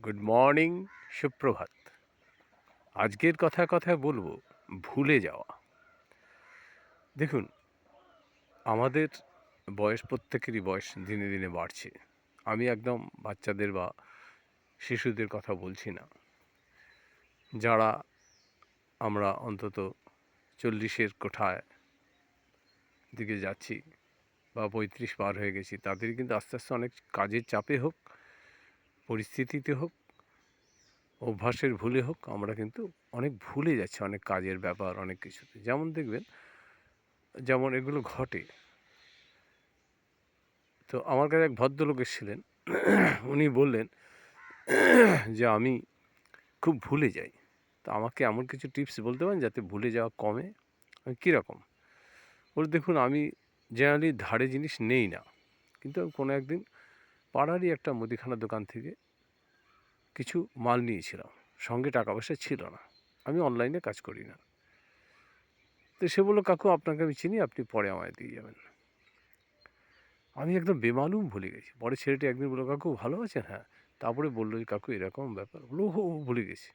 Good morning, সুপ্রভাত। আজকের কথায় বলবো ভুলে যাওয়া। দেখুন, আমাদের প্রত্যেকেরই বয়স দিনে দিনে বাড়ছে। আমি একদম বাচ্চাদের বা শিশুদের কথা বলছি না। যারা আমরা অন্তত 40-এর কোঠায় দিকে যাচ্ছি বা 35 পার হয়ে গেছি, তাদের কিন্তু আস্তে আস্তে অনেক কাজের চাপে হোক, পরিস্থিতিতে হোক, অভ্যাসের ভুলে হোক, আমরা কিন্তু অনেক ভুলে যাচ্ছি অনেক কাজের ব্যাপার, অনেক কিছুতে। যেমন এগুলো ঘটে। তো আমার কাছে এক ভদ্রলোক এসেছিলেন। উনি বললেন যে আমি খুব ভুলে যাই। তো আমাকে এমন কিছু টিপস বলতে পারেন যাতে ভুলে যাওয়া কমে? আমি কীরকম? বলে দেখুন, আমি জেনারেলি ধারে জিনিস নেই না। কিন্তু আমি কোনো একদিন পাড়ারই একটা মুদিখানার দোকান থেকে কিছু মাল নিয়েছিলাম। সঙ্গে টাকা পয়সা ছিল না। আমি অনলাইনে কাজ করি না। তো সে বলল, "কাকু, আপনাকে আমি চিনি, আপনি পরে আমায় দিয়ে যাবেন।" আমি একদম বেমালুম ভুলে গেছি। পরে ছেলেটি একদিন বলল, "কাকু ভালো আছেন?" "হ্যাঁ।" তারপরে বলল যে, "কাকু এরকম ব্যাপার।" বলল, "ওহো! ভুলে গেছি।"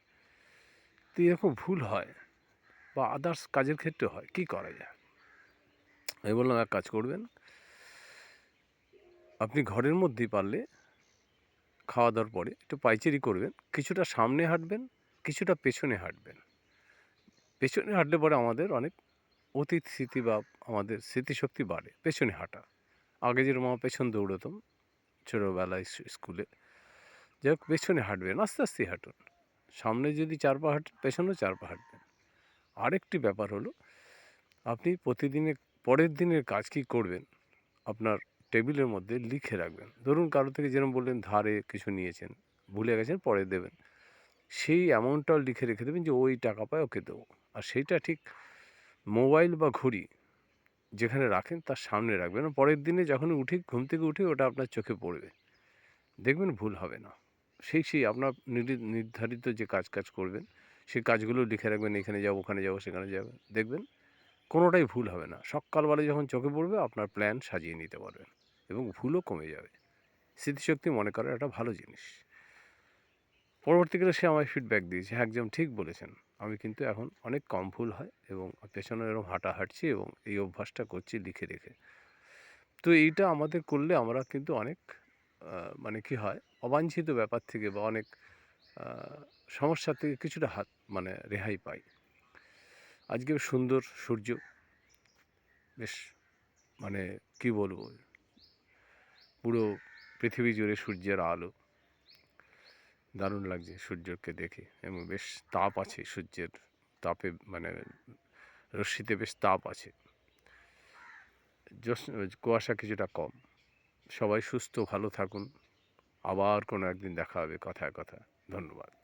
তো এরকম ভুল হয় বা আদার্স কাজের ক্ষেত্রে হয়, কী করা যায়? আমি বললাম, "এক কাজ করবেন, আপনি ঘরের মধ্যেই পারলে খাওয়া দাওয়ার পরে একটু পায়চারি করবেন। কিছুটা সামনে হাঁটবেন, কিছুটা পেছনে হাঁটবেন। পেছনে হাঁটলে পরে আমাদের অনেক অতীত স্মৃতি বা আমাদের স্মৃতিশক্তি বাড়ে পেছনে হাঁটা। আগে যেরকম আমার পেছন দৌড়াতাম ছোটোবেলায় স্কুলে। যাই হোক, পেছনে হাঁটবেন, আস্তে আস্তে হাঁটুন। সামনে যদি 4 পা হাঁটেন, পেছনেও 4 পা হাঁটবেন। আরেকটি ব্যাপার হলো, আপনি প্রতিদিনের পরের দিনের কাজ কী করবেন, আপনার টেবিলের মধ্যে লিখে রাখবেন। ধরুন কারো থেকে যেরকম বললেন ধারে কিছু নিয়েছেন, ভুলে গেছেন, পরে দেবেন। সেই অ্যামাউন্টটাও লিখে রেখে দেবেন যে ওই টাকা পায় ওকে দেবো। আর সেইটা ঠিক মোবাইল বা ঘড়ি যেখানে রাখেন তার সামনে রাখবেন। পরের দিনে যখন ঘুম থেকে উঠে ওটা আপনার চোখে পড়বে। দেখবেন ভুল হবে না। সেই আপনার নির্ধারিত যে কাজ করবেন, সেই কাজগুলো লিখে রাখবেন, এখানে যাবো, ওখানে যাবো, সেখানে যাবেন। দেখবেন কোনোটাই ভুল হবে না। সকালবেলা যখন চোখে পড়বে আপনার প্ল্যান সাজিয়ে নিতে পারবেন এবং ভুলও কমে যাবে। স্মৃতিশক্তি মনে করার একটা ভালো জিনিস। পরবর্তীকালে সে আমায় ফিডব্যাক দিয়েছে, "হ্যাঁ, একদম ঠিক বলেছেন। আমি কিন্তু এখন অনেক কম ভুল হয় এবং পেছনে এরকম হাঁটছি এবং এই অভ্যাসটা করছি লিখে রেখে।" তো এইটা আমাদের করলে আমরা কিন্তু অনেক মানে কি হয়, অবাঞ্ছিত ব্যাপার থেকে বা অনেক আ সমস্যা থেকে কিছুটা মানে রেহাই পাই। আজকে সুন্দর সূর্য, বেশ মানে কি বলবো, পুরো পৃথিবী জুড়ে সূর্যের আলো। দারুণ লাগছে সূর্যকে দেখে এবং বেশ তাপ আছে সূর্যের তাপে, মানে রশ্মিতে বেশ তাপ আছে। কুয়াশা কিছুটা কম। সবাই সুস্থ ভালো থাকুন। আবার কোনো একদিন দেখা হবে কথায়। ধন্যবাদ।